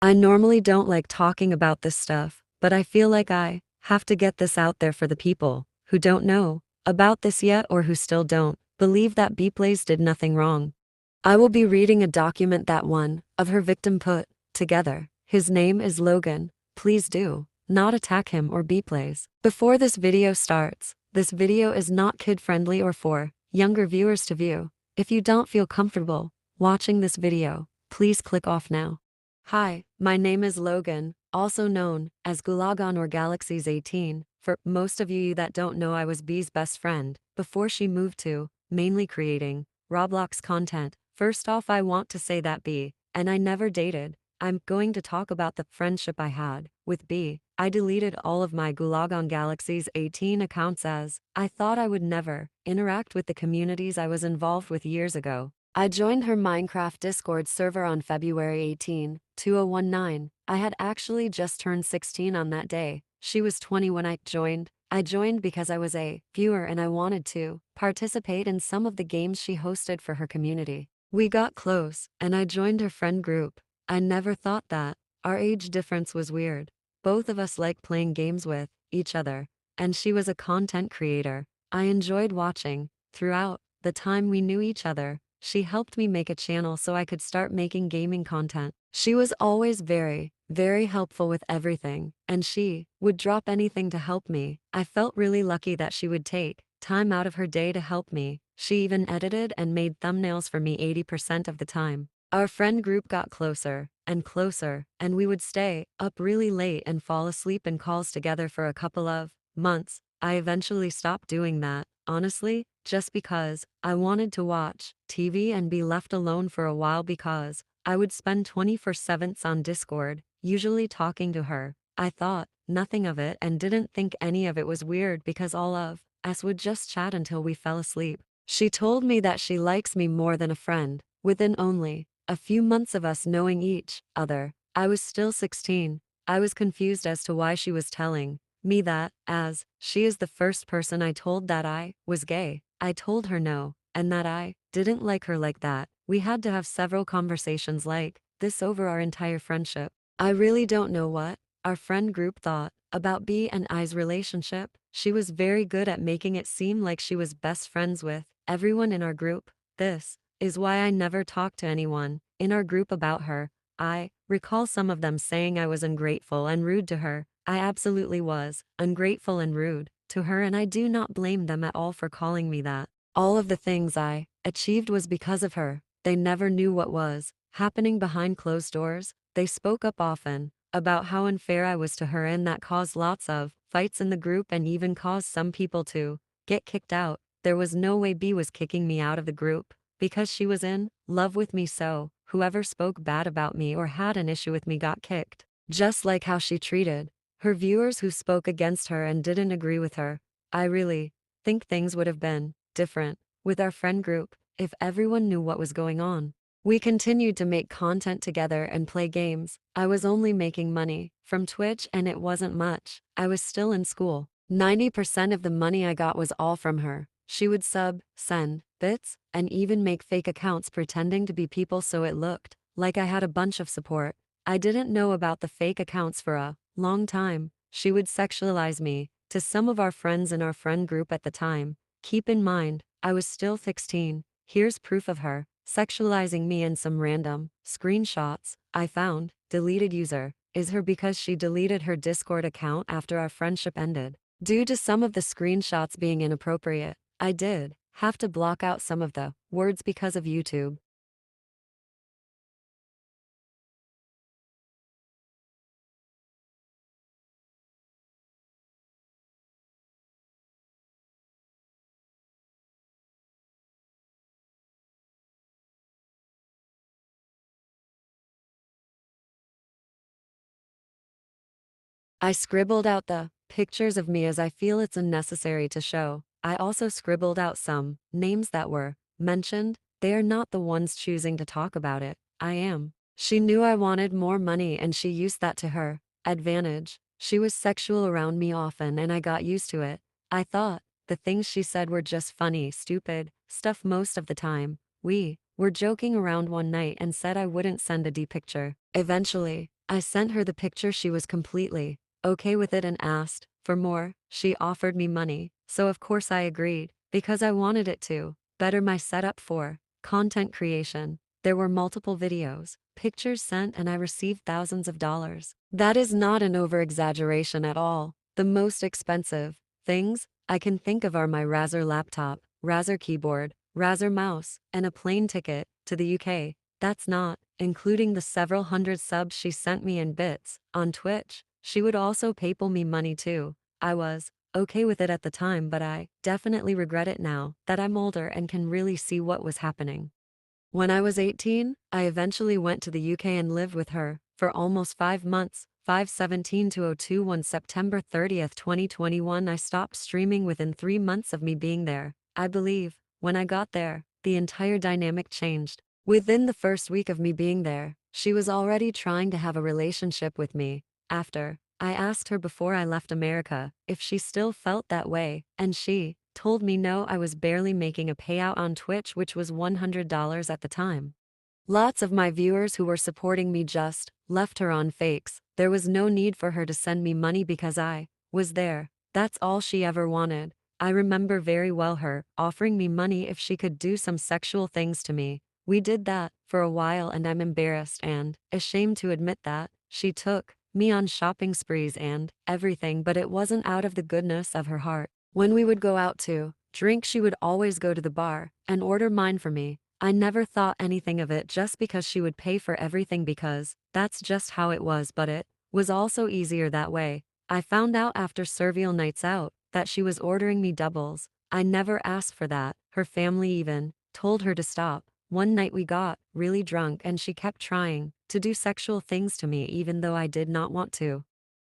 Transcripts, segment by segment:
I normally don't like talking about this stuff, but I feel like I have to get this out there for the people who don't know about this yet or who still don't believe that Beaplays did nothing wrong. I will be reading a document that one of her victim put together. His name is Logan. Please do not attack him or Beaplays. Before this video starts, this video is not kid-friendly or for younger viewers to view. If you don't feel comfortable watching this video, please click off now. Hi, my name is Logan, also known as Logan or Galaxies 18. For most of you that don't know, I was B's best friend before she moved to mainly creating Roblox content. First off, I want to say that B and I never dated. I'm going to talk about the friendship I had with B. I deleted all of my Logan Galaxies 18 accounts as I thought I would never interact with the communities I was involved with years ago. I joined her Minecraft Discord server on February 18, 2019. I had actually just turned 16 on that day. She was 20 when I joined. I joined because I was a viewer and I wanted to participate in some of the games she hosted for her community. We got close, and I joined her friend group. I never thought that our age difference was weird. Both of us liked playing games with each other, and she was a content creator I enjoyed watching. Throughout the time we knew each other, she helped me make a channel so I could start making gaming content. She was always very helpful with everything, and she would drop anything to help me. I felt really lucky that she would take time out of her day to help me. She even edited and made thumbnails for me 80% of the time. Our friend group got closer and closer, and we would stay up really late and fall asleep in calls together for a couple of months. I eventually stopped doing that, honestly, just because I wanted to watch TV and be left alone for a while because I would spend 24/7 on Discord, usually talking to her. I thought nothing of it and didn't think any of it was weird because all of us would just chat until we fell asleep. She told me that she likes me more than a friend. Within only a few months of us knowing each other, I was still 16. I was confused as to why she was telling me that, as she is the first person I told that I was gay. I told her no, and that I didn't like her like that. We had to have several conversations like this over our entire friendship. I really don't know what our friend group thought about B and I's relationship. She was very good at making it seem like she was best friends with everyone in our group. This is why I never talked to anyone in our group about her. I recall some of them saying I was ungrateful and rude to her. I absolutely was ungrateful and rude to her, and I do not blame them at all for calling me that. All of the things I achieved was because of her. They never knew what was happening behind closed doors. They spoke up often about how unfair I was to her, and that caused lots of fights in the group and even caused some people to get kicked out. There was no way B was kicking me out of the group because she was in love with me, so whoever spoke bad about me or had an issue with me got kicked. Just like how she treated her viewers who spoke against her and didn't agree with her. I really think things would have been different with our friend group if everyone knew what was going on. We continued to make content together and play games. I was only making money from Twitch and it wasn't much. I was still in school. 90% of the money I got was all from her. She would send bits, and even make fake accounts pretending to be people so it looked like I had a bunch of support. I didn't know about the fake accounts for a long time. She would sexualize me to some of our friends in our friend group at the time. Keep in mind, I was still 16. Here's proof of her sexualizing me in some random screenshots I found. Deleted user is her because she deleted her Discord account after our friendship ended. Due to some of the screenshots being inappropriate, I did have to block out some of the words because of YouTube. I scribbled out the pictures of me as I feel it's unnecessary to show. I also scribbled out some names that were mentioned. They are not the ones choosing to talk about it. I am. She knew I wanted more money and she used that to her advantage. She was sexual around me often and I got used to it. I thought the things she said were just funny, stupid stuff most of the time. We were joking around one night and said I wouldn't send a D picture. Eventually, I sent her the picture. She was completely okay with it and asked for more. She offered me money, so of course I agreed, because I wanted it to better my setup for content creation. There were multiple videos, pictures sent, and I received thousands of dollars. That is not an over-exaggeration at all. The most expensive things I can think of are my Razer laptop, Razer keyboard, Razer mouse, and a plane ticket to the UK. That's not including the several hundred subs she sent me in bits on Twitch. She would also PayPal me money too. I was okay with it at the time, but I definitely regret it now that I'm older and can really see what was happening. When I was 18, I eventually went to the UK and lived with her for almost 5 months. 5/17 to 02 September 30th, 2021. I stopped streaming within 3 months of me being there. I believe, when I got there, the entire dynamic changed. Within the first week of me being there, she was already trying to have a relationship with me. After, I asked her before I left America if she still felt that way, and she told me no. I was barely making a payout on Twitch, which was $100 at the time. Lots of my viewers who were supporting me just left her on fakes. There was no need for her to send me money because I was there. That's all she ever wanted. I remember very well her offering me money if she could do some sexual things to me. We did that for a while, and I'm embarrassed and ashamed to admit that she took me on shopping sprees and everything, but it wasn't out of the goodness of her heart. When we would go out to drink, she would always go to the bar and order mine for me. I never thought anything of it just because she would pay for everything, because that's just how it was, but it was also easier that way. I found out after several nights out that she was ordering me doubles. I never asked for that. Her family even told her to stop. One night we got really drunk and she kept trying to do sexual things to me even though I did not want to.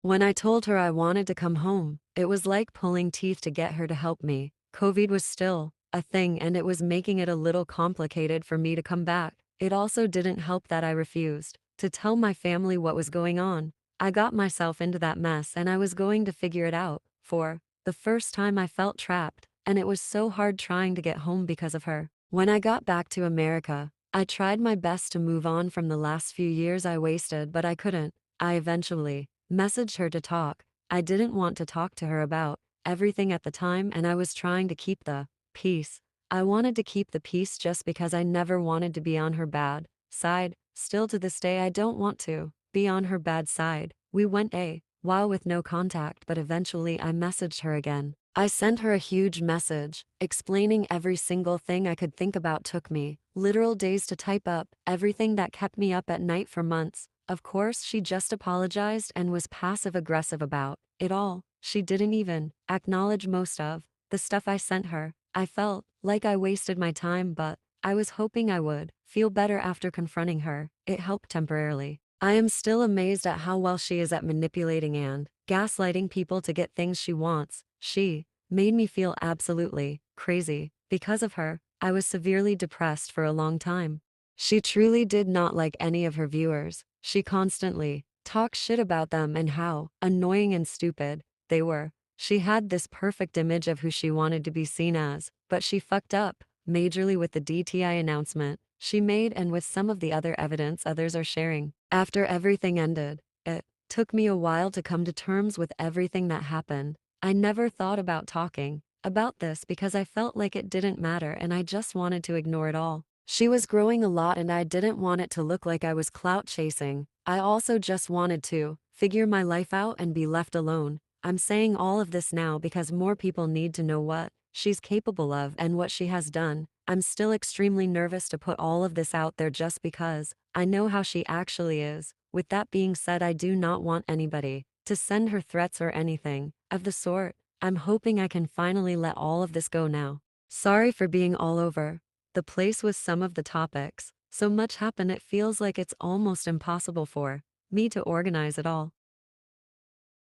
When I told her I wanted to come home, it was like pulling teeth to get her to help me. COVID was still a thing, and it was making it a little complicated for me to come back. It also didn't help that I refused to tell my family what was going on. I got myself into that mess and I was going to figure it out. For the first time I felt trapped, and it was so hard trying to get home because of her. When I got back to America, I tried my best to move on from the last few years I wasted, but I couldn't. I eventually messaged her to talk. I didn't want to talk to her about everything at the time, and I was trying to keep the peace. I wanted to keep the peace just because I never wanted to be on her bad side. Still to this day, I don't want to be on her bad side. We went a while with no contact, but eventually I messaged her again. I sent her a huge message explaining every single thing I could think about. Took me literal days to type up everything that kept me up at night for months. Of course, she just apologized and was passive-aggressive about it all. She didn't even acknowledge most of the stuff I sent her. I felt like I wasted my time, but I was hoping I would feel better after confronting her. It helped temporarily. I am still amazed at how well she is at manipulating and gaslighting people to get things she wants. She made me feel absolutely crazy. Because of her, I was severely depressed for a long time. She truly did not like any of her viewers. She constantly talked shit about them and how annoying and stupid they were. She had this perfect image of who she wanted to be seen as, but she fucked up majorly with the DTI announcement she made and with some of the other evidence others are sharing. After everything ended, it took me a while to come to terms with everything that happened. I never thought about talking about this because I felt like it didn't matter and I just wanted to ignore it all. She was growing a lot and I didn't want it to look like I was clout chasing. I also just wanted to figure my life out and be left alone. I'm saying all of this now because more people need to know what she's capable of and what she has done. I'm still extremely nervous to put all of this out there just because I know how she actually is. With that being said, I do not want anybody to send her threats or anything of the sort. I'm hoping I can finally let all of this go now. Sorry for being all over the place with some of the topics. So much happened, it feels like it's almost impossible for me to organize it all.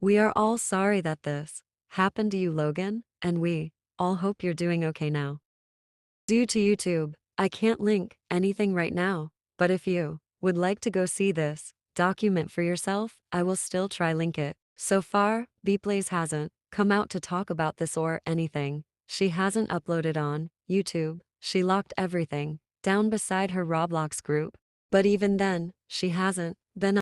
We are all sorry that this happened to you, Logan, and we all hope you're doing okay now. Due to YouTube, I can't link anything right now, but if you would like to go see this document for yourself, I will still try link it. So far, Beaplays hasn't come out to talk about this or anything. She hasn't uploaded on YouTube. She locked everything down beside her Roblox group. But even then, she hasn't been